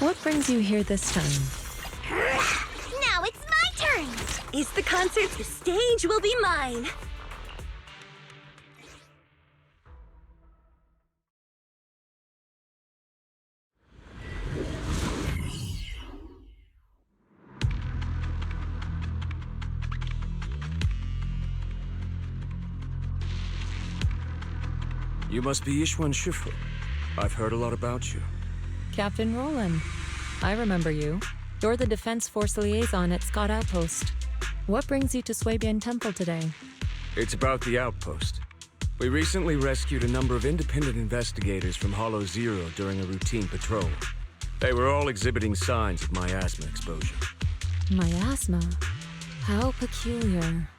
What brings you here this time? Now it's my turn! It's the concert, the stage will be mine! You must be Ishwan Shifu. I've heard a lot about you. Captain Roland. I remember you. You're the Defense Force liaison at Scott Outpost. What brings you to Swabian Temple today? It's about the outpost. We recently rescued a number of independent investigators from Hollow Zero during a routine patrol. They were all exhibiting signs of miasma exposure. Miasma? How peculiar.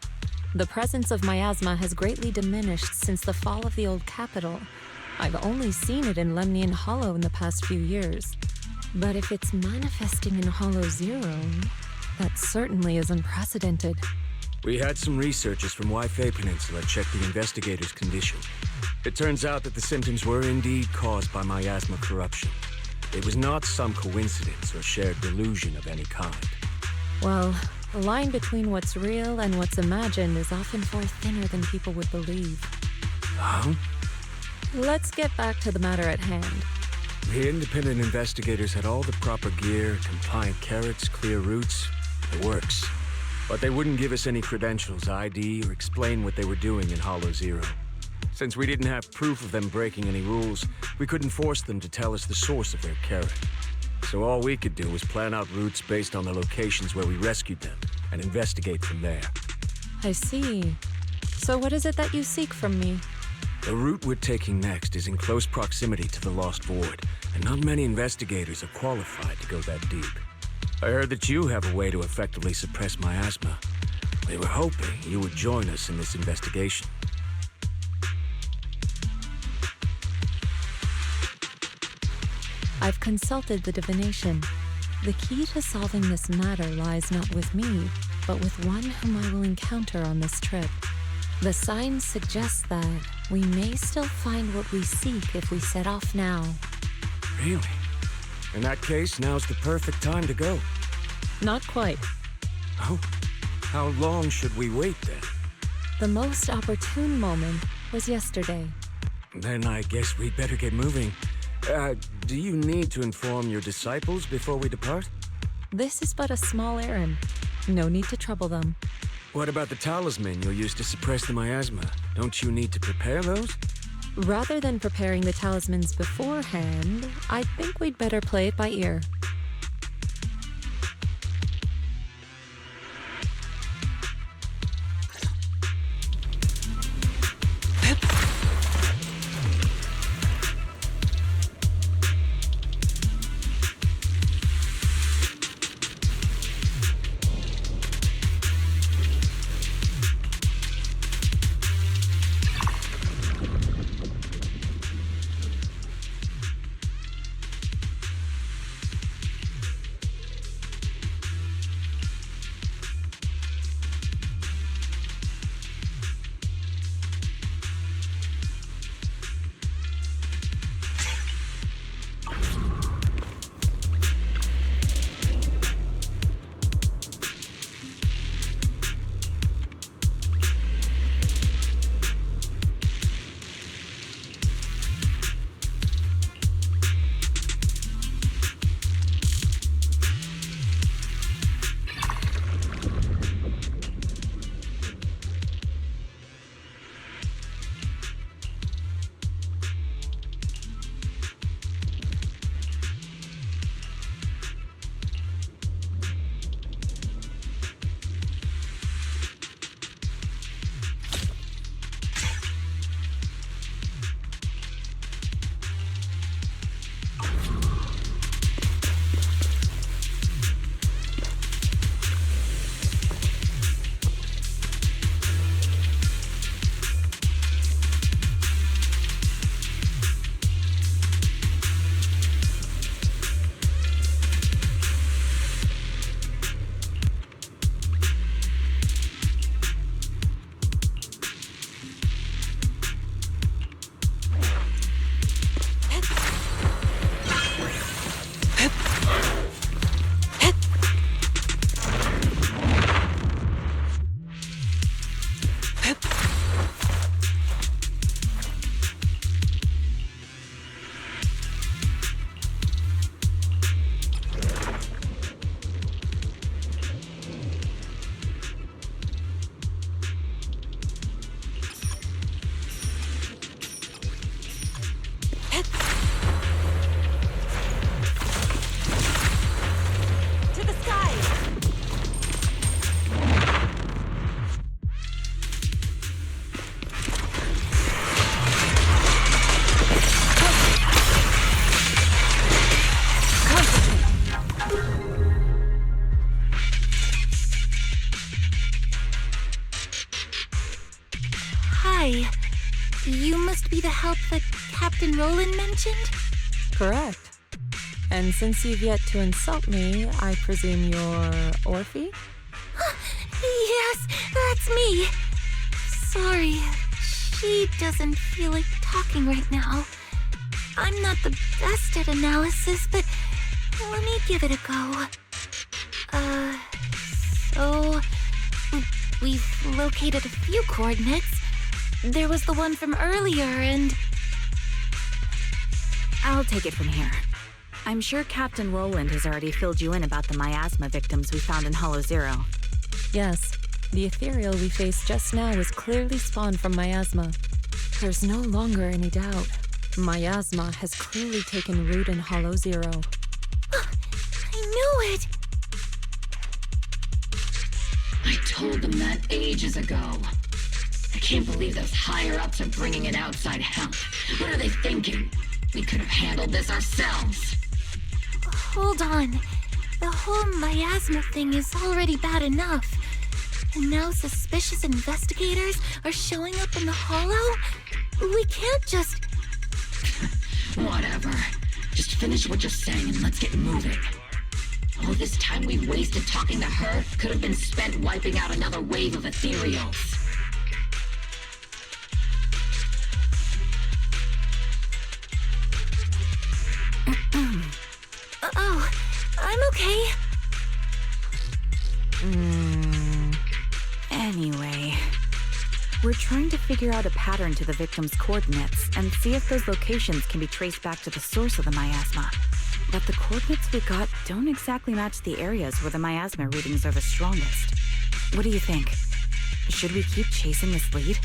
The presence of miasma has greatly diminished since the fall of the old capital. I've only seen it in Lemnian Hollow in the past few years. But if it's manifesting in Hollow Zero, that certainly is unprecedented. We had some researchers from Waifei Peninsula check the investigators' condition. It turns out that the symptoms were indeed caused by miasma corruption. It was not some coincidence or shared delusion of any kind. Well, the line between what's real and what's imagined is often far thinner than people would believe. Huh? Let's get back to the matter at hand. The independent investigators had all the proper gear, compliant carrots, clear routes, the works. But they wouldn't give us any credentials, ID, or explain what they were doing in Hollow Zero. Since we didn't have proof of them breaking any rules, we couldn't force them to tell us the source of their carrot. So all we could do was plan out routes based on the locations where we rescued them, and investigate from there. I see. So what is it that you seek from me? The route we're taking next is in close proximity to the Lost Void, and not many investigators are qualified to go that deep. I heard that you have a way to effectively suppress miasma. We were hoping you would join us in this investigation. I've consulted the divination. The key to solving this matter lies not with me, but with one whom I will encounter on this trip. The signs suggest that we may still find what we seek if we set off now. Really? In that case, now's the perfect time to go. Not quite. Oh? How long should we wait then? The most opportune moment was yesterday. Then I guess we'd better get moving. Do you need to inform your disciples before we depart? This is but a small errand. No need to trouble them. What about the talisman you'll use to suppress the miasma? Don't you need to prepare those? Rather than preparing the talismans beforehand, I think we'd better play it by ear. help that Captain Roland mentioned? Correct. And since you've yet to insult me, I presume you're Orphe? Yes, that's me. Sorry, she doesn't feel like talking right now. I'm not the best at analysis, but let me give it a go. So we've located a few coordinates. There was the one from earlier, and I'll take it from here. I'm sure Captain Roland has already filled you in about the miasma victims we found in Hollow Zero. Yes. The ethereal we faced just now was clearly spawned from miasma. There's no longer any doubt. Miasma has clearly taken root in Hollow Zero. I knew it! I told them that ages ago. I can't believe those higher-ups are bringing in outside help. What are they thinking? We could have handled this ourselves. Hold on. The whole miasma thing is already bad enough. And now suspicious investigators are showing up in the Hollow? We can't just... Whatever. Just finish what you're saying and let's get moving. All this time we've wasted talking to her could have been spent wiping out another wave of ethereals. Oh, I'm okay. Anyway, we're trying to figure out a pattern to the victim's coordinates and see if those locations can be traced back to the source of the miasma. But the coordinates we got don't exactly match the areas where the miasma readings are the strongest. What do you think? Should we keep chasing this lead?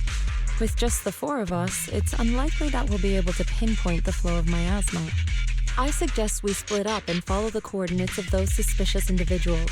With just the four of us, it's unlikely that we'll be able to pinpoint the flow of miasma. I suggest we split up and follow the coordinates of those suspicious individuals.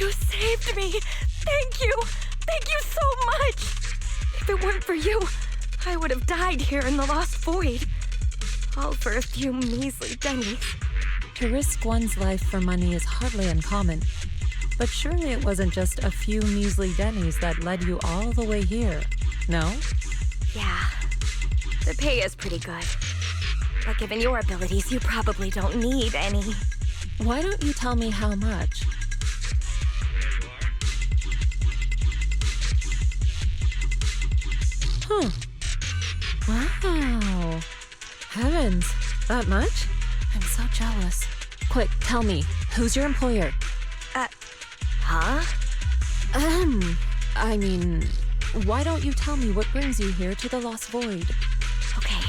You saved me! Thank you! Thank you so much! If it weren't for you, I would have died here in the Lost Void. All for a few measly pennies. To risk one's life for money is hardly uncommon. But surely it wasn't just a few measly dennies that led you all the way here, no? Yeah, the pay is pretty good. But given your abilities, you probably don't need any. Why don't you tell me how much? Huh. Wow. Heavens, that much? I'm so jealous. Quick, tell me, who's your employer? Huh? I mean, why don't you tell me what brings you here to the Lost Void? Okay.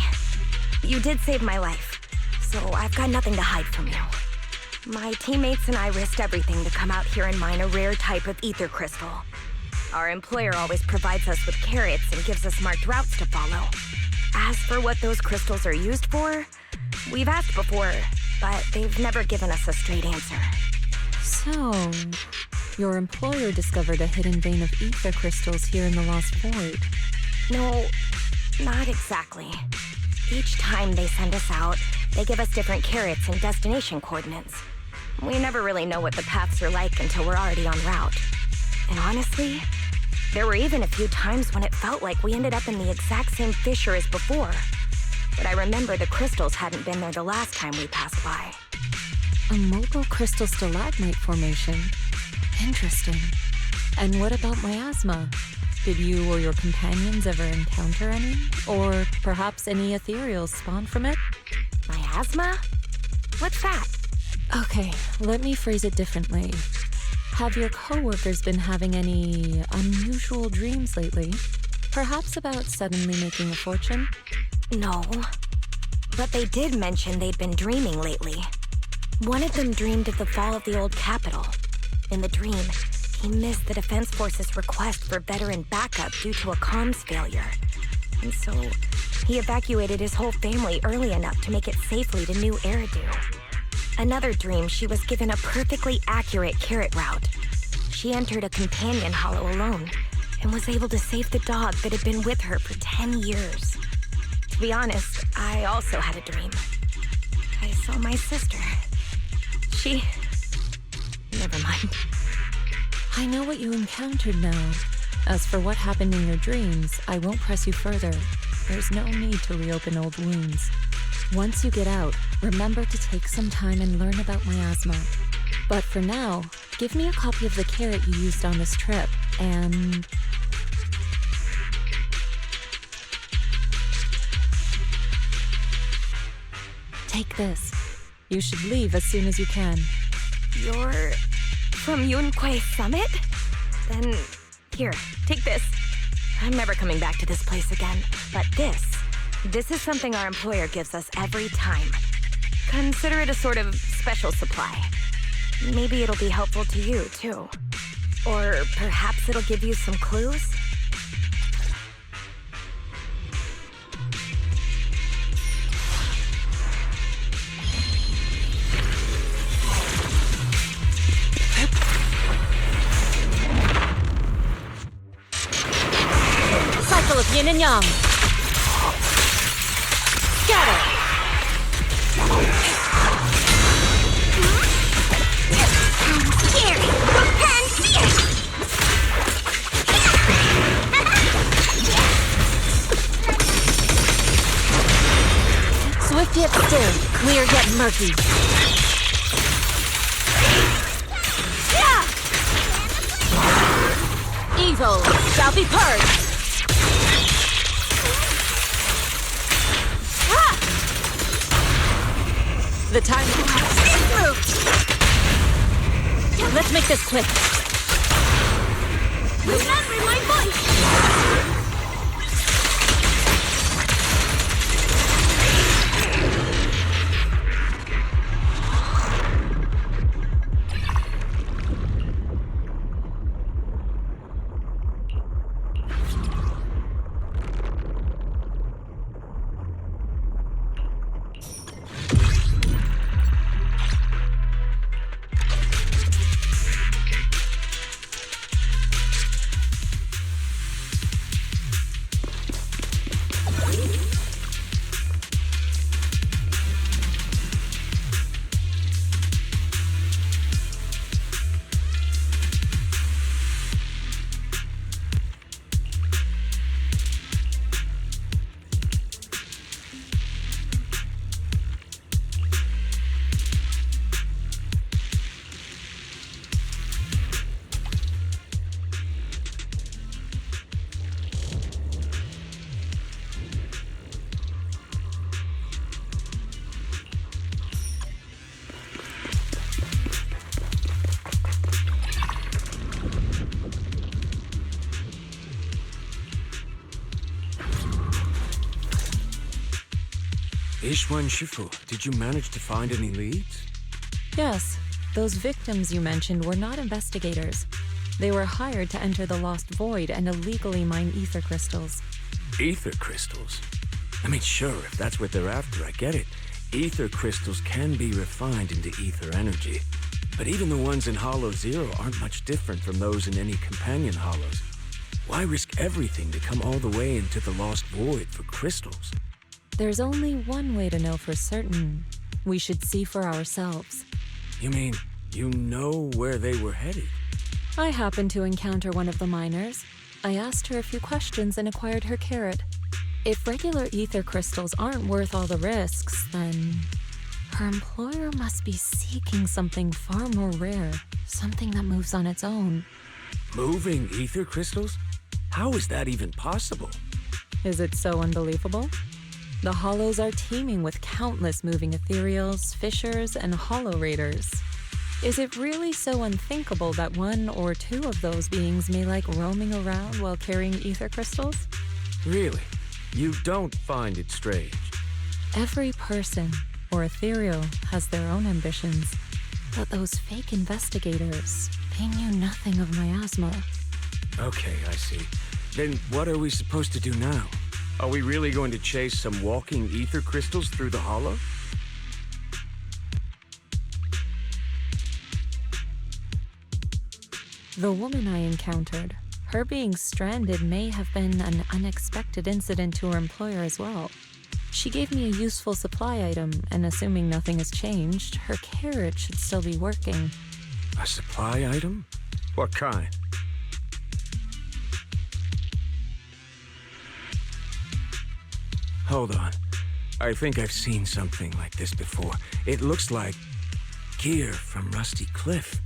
You did save my life, so I've got nothing to hide from you. My teammates and I risked everything to come out here and mine a rare type of ether crystal. Our employer always provides us with carrots and gives us marked routes to follow. As for what those crystals are used for, we've asked before, but they've never given us a straight answer. So, your employer discovered a hidden vein of ether crystals here in the Lost Void. No, not exactly. Each time they send us out, they give us different carrots and destination coordinates. We never really know what the paths are like until we're already en route. And honestly, there were even a few times when it felt like we ended up in the exact same fissure as before. But I remember the crystals hadn't been there the last time we passed by. A mobile crystal stalagmite formation. Interesting. And what about miasma? Did you or your companions ever encounter any? Or perhaps any ethereals spawn from it? Miasma? What's that? Okay, let me phrase it differently. Have your coworkers been having any unusual dreams lately? Perhaps about suddenly making a fortune? No. But they did mention they'd been dreaming lately. One of them dreamed of the fall of the old capital. In the dream, he missed the Defense Force's request for veteran backup due to a comms failure. And so, he evacuated his whole family early enough to make it safely to New Eridu. Another dream, she was given a perfectly accurate carrot route. She entered a companion hollow alone and was able to save the dog that had been with her for 10 years. To be honest, I also had a dream. I saw my sister. Never mind. I know what you encountered now. As for what happened in your dreams, I won't press you further. There's no need to reopen old wounds. Once you get out, remember to take some time and learn about miasma. But for now, give me a copy of the carrot you used on this trip, and... Take this. You should leave as soon as you can. You're from Yunquay Summit? Then, here, take this. I'm never coming back to this place again, but this is something our employer gives us every time. Consider it a sort of special supply. Maybe it'll be helpful to you, too. Or perhaps it'll give you some clues? Cycle of yin and yang. Scatter. Here! And here! Swift yet still, clear yet murky. Evil shall be purged. The time to move. Let's make this quick. Remember my voice! Ishwan Shifu, did you manage to find any leads? Yes, those victims you mentioned were not investigators. They were hired to enter the Lost Void and illegally mine ether crystals. Ether crystals? I mean, sure, if that's what they're after, I get it. Ether crystals can be refined into ether energy. But even the ones in Hollow Zero aren't much different from those in any companion hollows. Why risk everything to come all the way into the Lost Void for crystals? There's only one way to know for certain. We should see for ourselves. You mean, you know where they were headed? I happened to encounter one of the miners. I asked her a few questions and acquired her carrot. If regular ether crystals aren't worth all the risks, then her employer must be seeking something far more rare, something that moves on its own. Moving ether crystals? How is that even possible? Is it so unbelievable? The Hollows are teeming with countless moving ethereals, fissures, and hollow raiders. Is it really so unthinkable that one or two of those beings may like roaming around while carrying ether crystals? Really? You don't find it strange? Every person or ethereal has their own ambitions. But those fake investigators, they knew nothing of miasma. Okay, I see. Then what are we supposed to do now? Are we really going to chase some walking ether crystals through the hollow? The woman I encountered, her being stranded may have been an unexpected incident to her employer as well. She gave me a useful supply item, and assuming nothing has changed, her carrot should still be working. A supply item? What kind? Hold on. I think I've seen something like this before. It looks like gear from Rusty Cliff.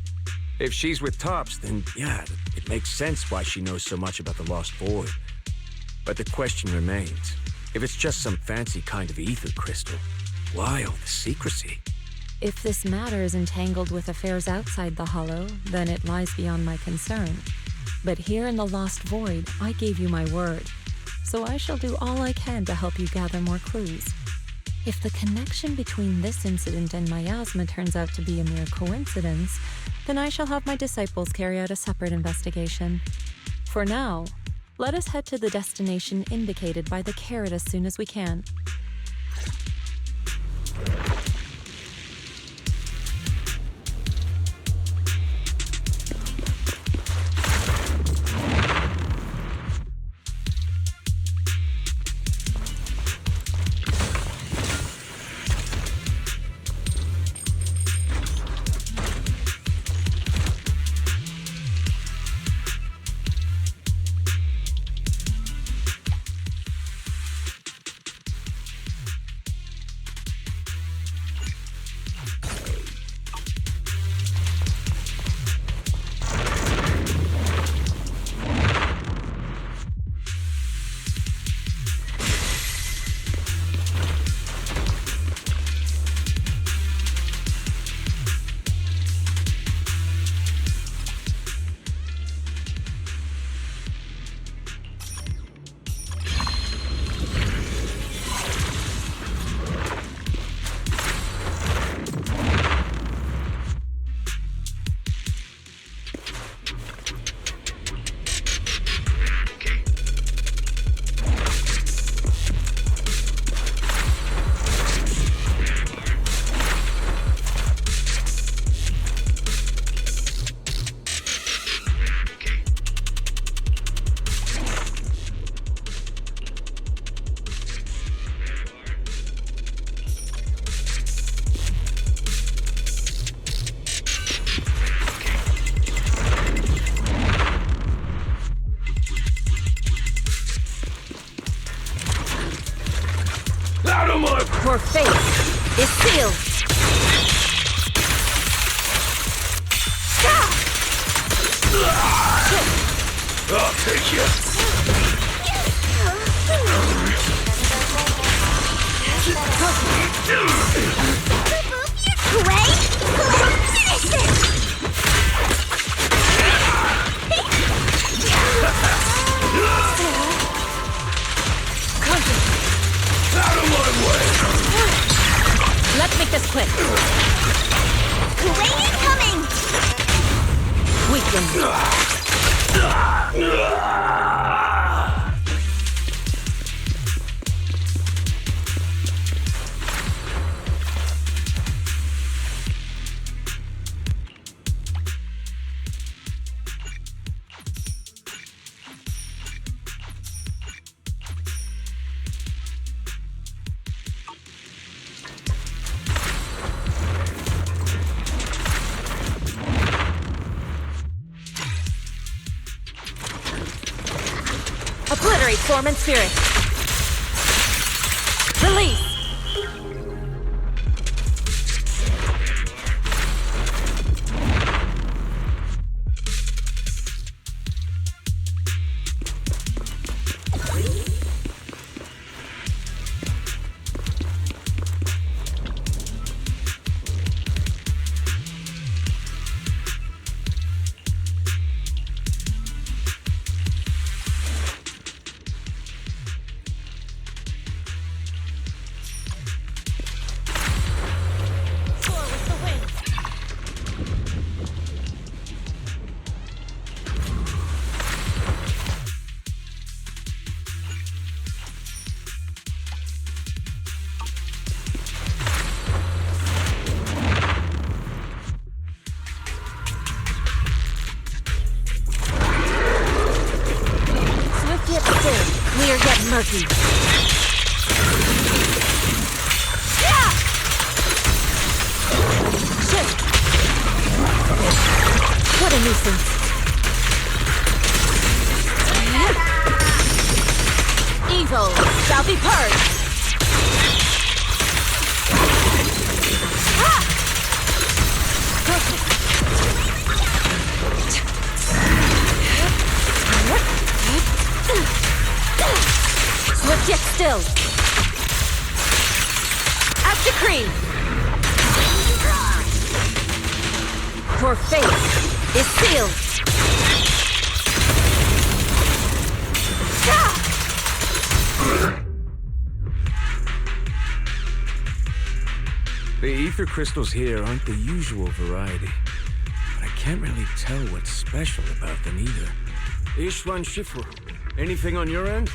If she's with Tops, then yeah, it makes sense why she knows so much about the Lost Void. But the question remains, if it's just some fancy kind of ether crystal, why all the secrecy? If this matter is entangled with affairs outside the Hollow, then it lies beyond my concern. But here in the Lost Void, I gave you my word, so I shall do all I can to help you gather more clues. If the connection between this incident and miasma turns out to be a mere coincidence, then I shall have my disciples carry out a separate investigation. For now, let us head to the destination indicated by the carrot as soon as we can. Your fate is sealed. I'll take you. Wait! Finish it! Out of my way! quick. Rain incoming! Weaken. Obliterate form and spirit. Release! Clear yet murky. Yeah! Shit! What a nuisance. Evil shall be purged. Ah! Swift yet still. As decreed. Your fate is sealed. The ether crystals here aren't the usual variety, but I can't really tell what's special about them either. Ishwan Shifu, anything on your end?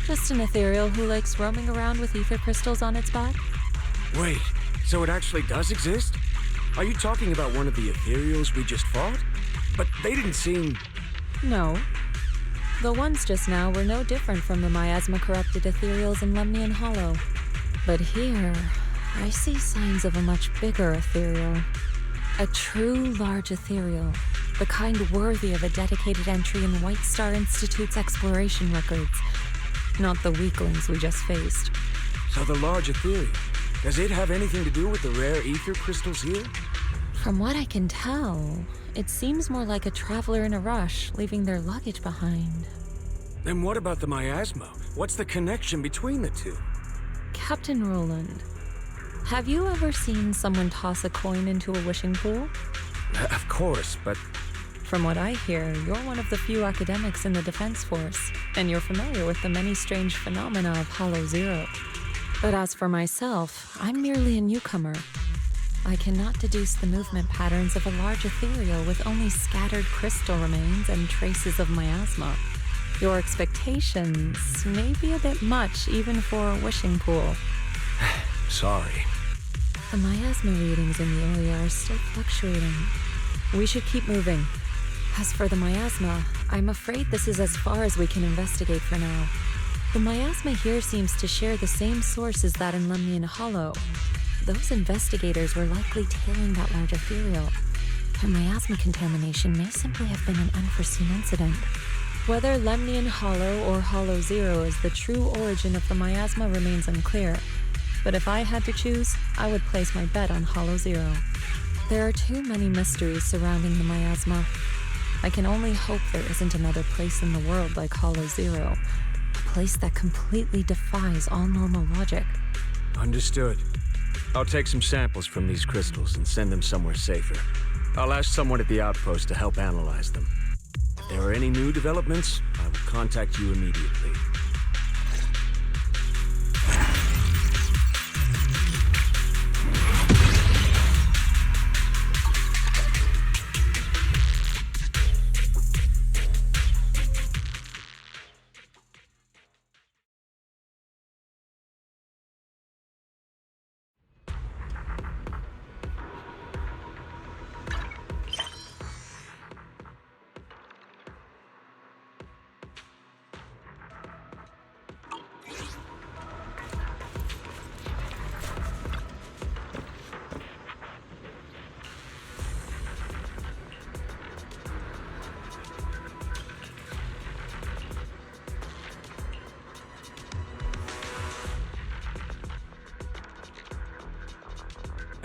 Just an ethereal who likes roaming around with ether crystals on its back. Wait, so it actually does exist? Are you talking about one of the ethereals we just fought? But they didn't seem... No. The ones just now were no different from the miasma-corrupted ethereals in Lemnian Hollow. But here, I see signs of a much bigger ethereal. A true large ethereal. The kind worthy of a dedicated entry in White Star Institute's exploration records. Not the weaklings we just faced. So the large ethereal, does it have anything to do with the rare ether crystals here? From what I can tell, it seems more like a traveler in a rush, leaving their luggage behind. Then what about the miasma? What's the connection between the two? Captain Roland, have you ever seen someone toss a coin into a wishing pool? Of course, but... From what I hear, you're one of the few academics in the Defense Force, and you're familiar with the many strange phenomena of Hollow Zero. But as for myself, I'm merely a newcomer. I cannot deduce the movement patterns of a large ethereal with only scattered crystal remains and traces of miasma. Your expectations may be a bit much even for a wishing pool. Sorry. The miasma readings in the area are still fluctuating. We should keep moving. As for the miasma, I'm afraid this is as far as we can investigate for now. The miasma here seems to share the same source as that in Lemnian Hollow. Those investigators were likely tailing that large ethereal. Their miasma contamination may simply have been an unforeseen incident. Whether Lemnian Hollow or Hollow Zero is the true origin of the miasma remains unclear. But if I had to choose, I would place my bet on Hollow Zero. There are too many mysteries surrounding the miasma. I can only hope there isn't another place in the world like Hollow Zero. A place that completely defies all normal logic. Understood. I'll take some samples from these crystals and send them somewhere safer. I'll ask someone at the outpost to help analyze them. If there are any new developments, I will contact you immediately.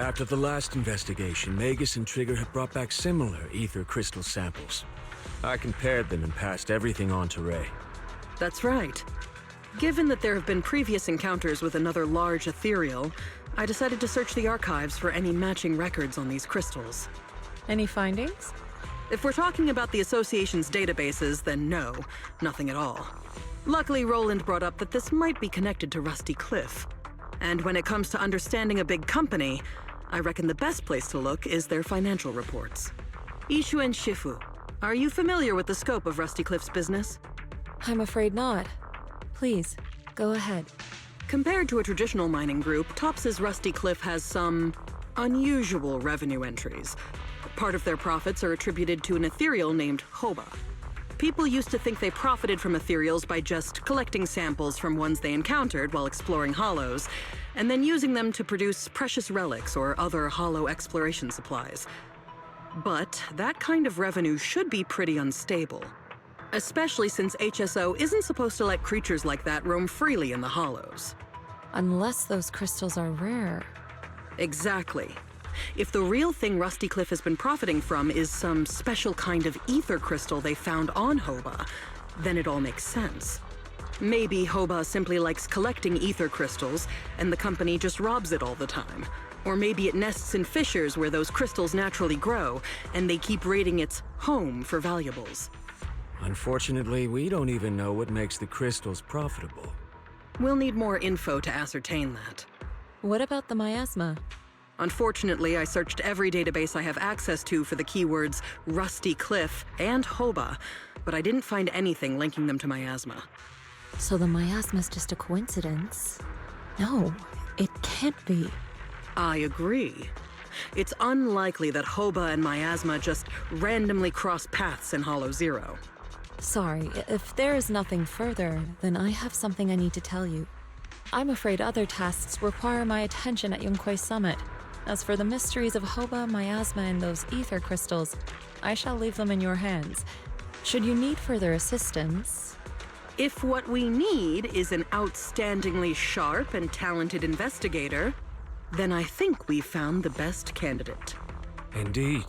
After the last investigation, Magus and Trigger had brought back similar ether crystal samples. I compared them and passed everything on to Ray. That's right. Given that there have been previous encounters with another large ethereal, I decided to search the archives for any matching records on these crystals. Any findings? If we're talking about the Association's databases, then no, nothing at all. Luckily, Roland brought up that this might be connected to Rusty Cliff. And when it comes to understanding a big company, I reckon the best place to look is their financial reports. Ishu and Shifu, are you familiar with the scope of Rusty Cliff's business? I'm afraid not. Please, go ahead. Compared to a traditional mining group, Tops's Rusty Cliff has some unusual revenue entries. Part of their profits are attributed to an ethereal named Hoba. People used to think they profited from ethereals by just collecting samples from ones they encountered while exploring hollows, and then using them to produce precious relics or other hollow exploration supplies. But that kind of revenue should be pretty unstable, especially since HSO isn't supposed to let creatures like that roam freely in the hollows. Unless those crystals are rare. Exactly. If the real thing Rusty Cliff has been profiting from is some special kind of ether crystal they found on Hoba, then it all makes sense. Maybe Hoba simply likes collecting ether crystals, and the company just robs it all the time. Or maybe it nests in fissures where those crystals naturally grow, and they keep raiding its home for valuables. Unfortunately, we don't even know what makes the crystals profitable. We'll need more info to ascertain that. What about the miasma? Unfortunately, I searched every database I have access to for the keywords Rusty Cliff and Hoba, but I didn't find anything linking them to miasma. So the miasma's just a coincidence? No, it can't be. I agree. It's unlikely that Hoba and miasma just randomly cross paths in Hollow Zero. Sorry, if there is nothing further, then I have something I need to tell you. I'm afraid other tasks require my attention at Yunquei Summit. As for the mysteries of Hoba, miasma, and those ether crystals, I shall leave them in your hands. Should you need further assistance... If what we need is an outstandingly sharp and talented investigator, then I think we've found the best candidate. Indeed.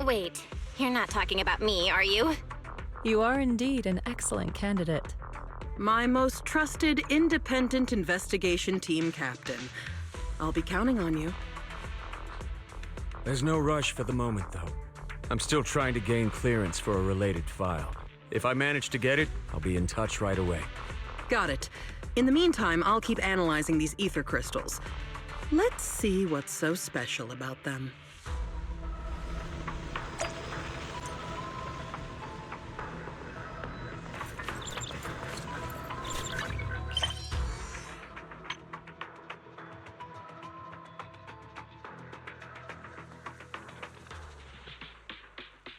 Wait, you're not talking about me, are you? You are indeed an excellent candidate. My most trusted independent investigation team captain. I'll be counting on you. There's no rush for the moment, though. I'm still trying to gain clearance for a related file. If I manage to get it, I'll be in touch right away. Got it. In the meantime, I'll keep analyzing these ether crystals. Let's see what's so special about them.